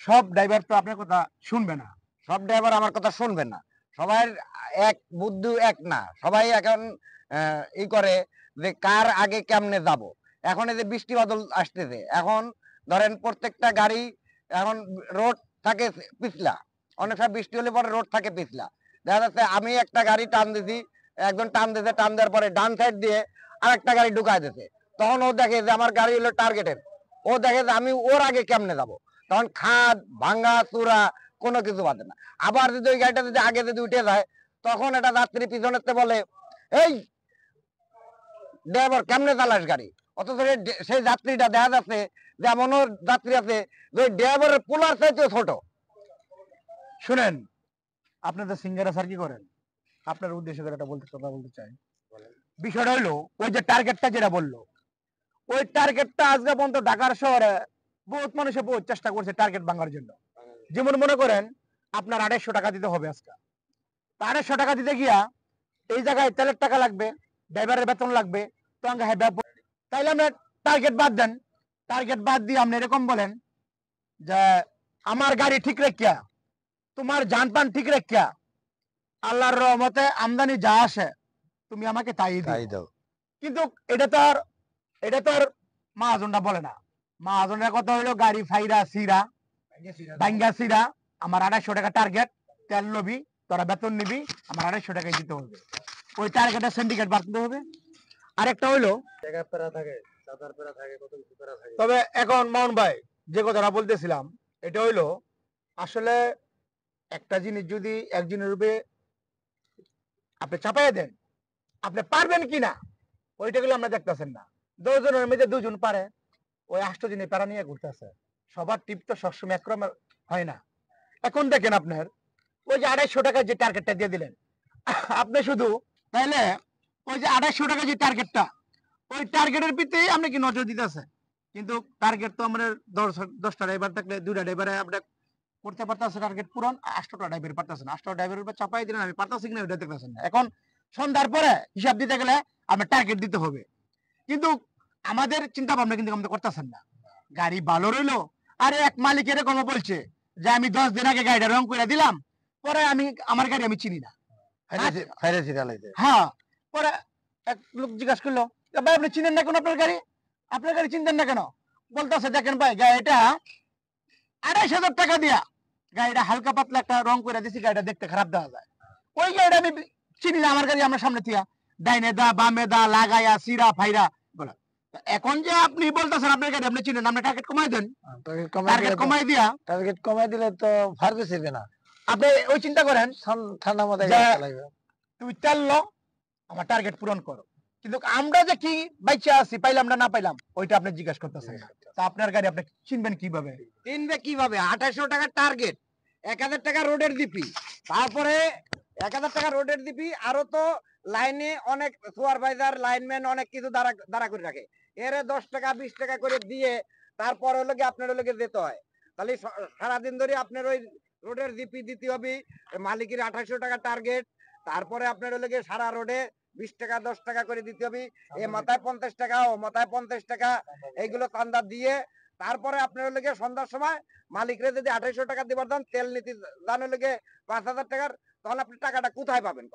সব ড্রাইভার তো আপনার কথা শুনবে না। সব ড্রাইভার আমার কথা শুনবে না। সবার এক বুদ্ধি এক না। সবাই এখন ই করে যে কার আগে কেমনে যাব। এখন এই যে বৃষ্টি বাদল আসতেছে। এখন ধরেন প্রত্যেকটা গাড়ি এখন রোড থাকে পিছলা। অনেক সময় বৃষ্টি হলে পরে রোড থাকে পিছলা। দেখা যাচ্ছে আমি একটা গাড়ি টান দিছি, একজন টান দিয়েছে, টান দেওয়ার পরে ডান সাইড দিয়ে আরেকটা গাড়ি ঢুকায় দিয়েছে। তখন ও দেখে যে আমার গাড়ি হলো টার্গেটের। ও দেখে যে আমি ওর আগে কেমনে যাব। তখন খাদ ভাঙ্গা চূড়া কোনো কিছু বাদে না। আবার যদি ওই গাড়িটা যদি আগে যদি উঠে যায়, তখন একটা যাত্রী পিছনেতে বলে, এই ড্রাইভার কেমনে চালাস গাড়ি। অথচ সেই যাত্রীটা দেখা যাচ্ছে যে এমনও যাত্রী আছে যে ড্রাইভারের পোলার চাইতে ছোট। শুনেন, আপনাদের সিঙ্গারা স্যার কি করেন, আপনার উদ্দেশ্য করে একটা কথা বলতে চাই। বিষয়টা হলো ওই যে টার্গেটটা যেটা বললো, ওই টার্গেটটা আজকে পর্যন্ত ঢাকার শহরে বহুত মানুষে বহুত চেষ্টা করছে টার্গেট ভাঙার জন্য। যেমন মনে করেন আপনার 250 টাকা দিতে হবে আজকে। 250 টাকা দিতে গিয়া এই জায়গায় তেলের টাকা লাগবে, ড্রাইভারের বেতন লাগবে, তো তাইলে আমরা টার্গেট বাদ দেন। টার্গেট বাদ দিয়ে আপনি এরকম বলেন যে আমার গাড়ি ঠিক রাখিয়া, তোমার যানপান ঠিক রাখিয়া, আল্লাহর রহমতে আমদানি যা আসে তুমি আমাকে তাই দাও। কিন্তু এটা তো আর মহাজনটা বলে না। মহাজনের কথা হলো গাড়ি ফাইরা সিরা ভাঙ্গা সিরা, আমার 250 টাকা টার্গেট, তেল লবি, তোরা বেতন নিবি, আমার 250 টাকায় দিতে হবে। ওই টার্গেটের সিন্ডিকেট বাড়তে হবে। আরেকটা হইলো তবে এখন মাউন ভাই যে কথাটা বলতেছিলাম, এটা হইলো আসলে একটা জিনিস যদি একজনের উপরে আপনি চাপাইয়া দেন, আপনি পারবেন কিনা ওইটা গুলো আমরা দেখতেছেন না। 10 জনের মধ্যে 2 জন পারে, ওই 8 জনে প্যারা নিয়ে ঘুরতেছে। সবার টিপ তো সবসময় একরকম হয় না। এখন দেখেন আপনার ওই যে 250 টাকা যে টার্গেটটা দিয়ে দিলেন আপনি শুধু, তাইলে ওই যে 250 টাকা যে টার্গেটটা, ওই টার্গেটের পিতেই আপনি কি নজর দিতেছে। কিন্তু টার্গেট তো আমরা 10টা ড্রাইভার থাকলে 2টা ড্রাইভারে আমরা করতে পারতেছে টার্গেট পূরণ, 8টা ড্রাইভার পারতেছে না। 8টা ড্রাইভারের উপর চাপাই দিলেন, আমি পারতেছি কিনা ওইটা দেখতেছেন না। এখন সন্ধ্যার পরে হিসাব দিতে গেলে আমরা টার্গেট দিতে হবে, কিন্তু আমাদের চিন্তা ভাবনা কিন্তু আমাদের করতেছেন না। গাড়ি ভালো রইলো, আরে এক মালিক এরকম বলছে যে আমি 10 দিন আগে গাড়িটা রং করে দিলাম, পরে আমি আমার গাড়ি আমি চিনি না। হ্যাঁ, পরে এক লোক জিজ্ঞাসা করলো, ভাই আপনি চিনেন না কেন আপনার গাড়ি, আপনার গাড়ি চিনতেন না কেন? বলতেছে দেখেন ভাই গাড়িটা 2,500 টাকা দিয়া গাড়িটা হালকা পাতলা একটা রং করে দিছি, গাড়িটা দেখতে খারাপ দেখা যায়। ওই গাড়িটা আমি চিনি না, আমার গাড়ি আমার সামনে থিয়া ডাইনে দা বামে দা লাগাইয়া সিরা ফাইরা বলা। এখন যে আপনি বলতেছেন আপনার গাড়ি আপনি চিনেন, আপনি টার্গেট কমাই দেন। টার্গেট কমাই দিয়া, টার্গেট কমাই দিলে তো ফার্গে ছিড়বে না। আপনি ওই চিন্তা করেন ঠান্ডা মাথায় তুমি তেল লো, আমার টার্গেট পূরণ করো। কিন্তু আমরা যে কি বাইচা আছি, পাইলাম না পাইলাম, ওইটা আপনি জিজ্ঞাসা করতেছেন না। তা আপনার গাড়ি আপনি চিনবেন কিভাবে? চিনবে কিভাবে? 2,800 টাকার টার্গেট, 1,000 টাকা রোডের দিপি, তারপরে 1,000 টাকা রোডের দিপি, আরো তো লাইনে অনেক সুপারভাইজার লাইনম্যান অনেক কিছু দাঁড়া করে রাখে। এর 10 টাকা 20 টাকা করে দিয়ে তারপর হলো কি আপনার হলো যেতে হয়। তাহলে সারাদিন ধরে আপনার ওই রোডের জিপি দিতে হবে, মালিকের 2,800 টাকা টার্গেট, তারপরে আপনার হলো সারা রোডে 20 টাকা 10 টাকা করে দিতে হবে। এ মাথায় 50 টাকা, ও মাথায় 50 টাকা, এইগুলো চান্দা দিয়ে তারপরে আপনার হলো সন্ধ্যার সময় মালিকরে যদি 2,800 টাকা দিবার দেন, তেল নীতি দান হলো 5,000 টাকার, তাহলে আপনি টাকাটা কোথায় পাবেন?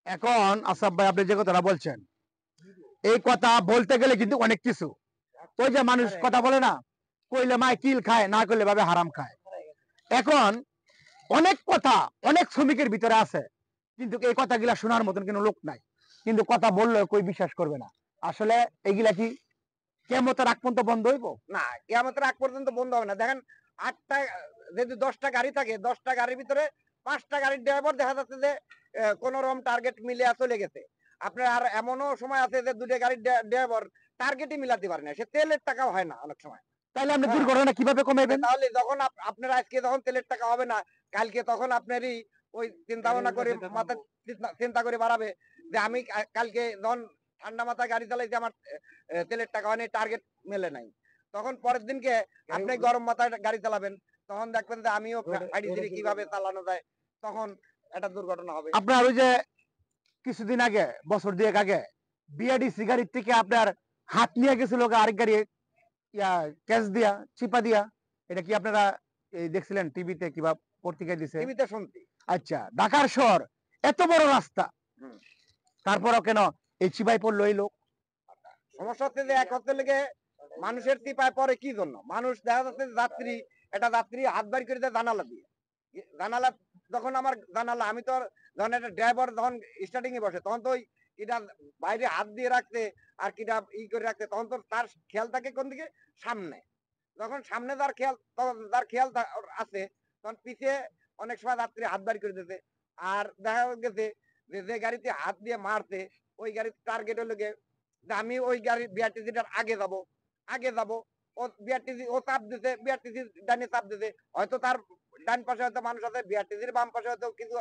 এখন আসাফ ভাই আপনি যে কথাটা বলছেন, এই কথা বলতে গেলে কিন্তু অনেক কিছু। ওই যে মানুষ কথা বলে না, কইলে মায় কিল খায়, না কইলে ভাবে হারাম খায়। এখন অনেক কথা অনেক শ্রমিকের ভিতরে আছে, কিন্তু এই কথাগুলা শোনার মতন কোনো লোক নাই। কিন্তু কথা বললে কই বিশ্বাস করবে না। আসলে এগুলা কি কিয়ামতের আগ পর্যন্ত বন্ধ হইব? না, কিয়ামতের আগ পর্যন্ত বন্ধ হবে না। দেখেন 8টা যদি 10টা গাড়ি থাকে, 10টা গাড়ির ভিতরে 5টা গাড়ির ড্রাইভার দেখা যাচ্ছে যে কোন রকম টার্গেট মিলিয়ে চলে গেছে। আপনার আর এমনও সময় আছে যে 2টা গাড়ির ড্রাইভার টার্গেটই মিলাতে পারে না, সে তেলের টাকাও হয় না অনেক সময়। তাহলে আপনি দুর্ঘটনা কিভাবে কমাইবেন? তাহলে যখন আপনার আজকে যখন তেলের টাকা হবে না, কালকে তখন আপনারই ওই চিন্তা ভাবনা করে মাথা চিন্তা করে বাড়াবে যে আমি কালকে যখন ঠান্ডা মাথায় গাড়ি চালাইছি, আমার তেলের টাকা হয়নি, টার্গেট মেলে নাই। তখন পরের দিনকে আপনি গরম মাথায় গাড়ি চালাবেন, তখন দেখবেন যে আমিও কিভাবে চালানো যায়, তখন একটা দুর্ঘটনা হবে। আপনার ওই যে কিছুদিন আগে, বছর 2 আগে বিআরডিসি গাড়ির থেকে আপনার হাত নিয়ে গেছিল আরেক গাড়ি, ক্যাশ দিয়া চিপা দিয়া, এটা কি আপনারা এই দেখছিলেন টিভিতে কিবা পত্রিকায় দিছে? টিভিতে শুনছি। আচ্ছা, ঢাকার শহর এত বড় রাস্তা, হুম। তারপরও কেন এই চিপায় পড়লো এই লোক? সমস্যা হচ্ছে যে এক হচ্ছে লেগে মানুষের চিপায় পড়ে কি জন্য? মানুষ দেখা যাচ্ছে যে যাত্রী, একটা যাত্রী হাত বাইর করে দেয় জানালা দিয়ে। জানালা যখন আমার জানালা, আমি তো আর যখন একটা ড্রাইভার যখন স্টার্টিং এ বসে তখন তো ওই কিটা বাইরে হাত দিয়ে রাখছে আর কিটা করে রাখছে, তখন তো তার খেয়াল থাকে কোন দিকে? সামনে। যখন সামনে যার খেয়াল, তখন যার খেয়াল আছে, তখন পিছিয়ে অনেক সময় যাত্রী হাত বাইর করে দিতেছে। আর দেখা গেছে যে গাড়িতে হাত দিয়ে মারছে ওই গাড়ির টার্গেট হলো গিয়ে যে আমি ওই গাড়ি বিআরটিসিটার আগে যাব। ও বিআরটিসি ও চাপ দিছে, বিআরটিসি ডানে চাপ দিছে। হয়তো তার ডান পাশে হয়তো মানুষ আছে, বিআরটিসির বাম পাশে হয়তো কিছু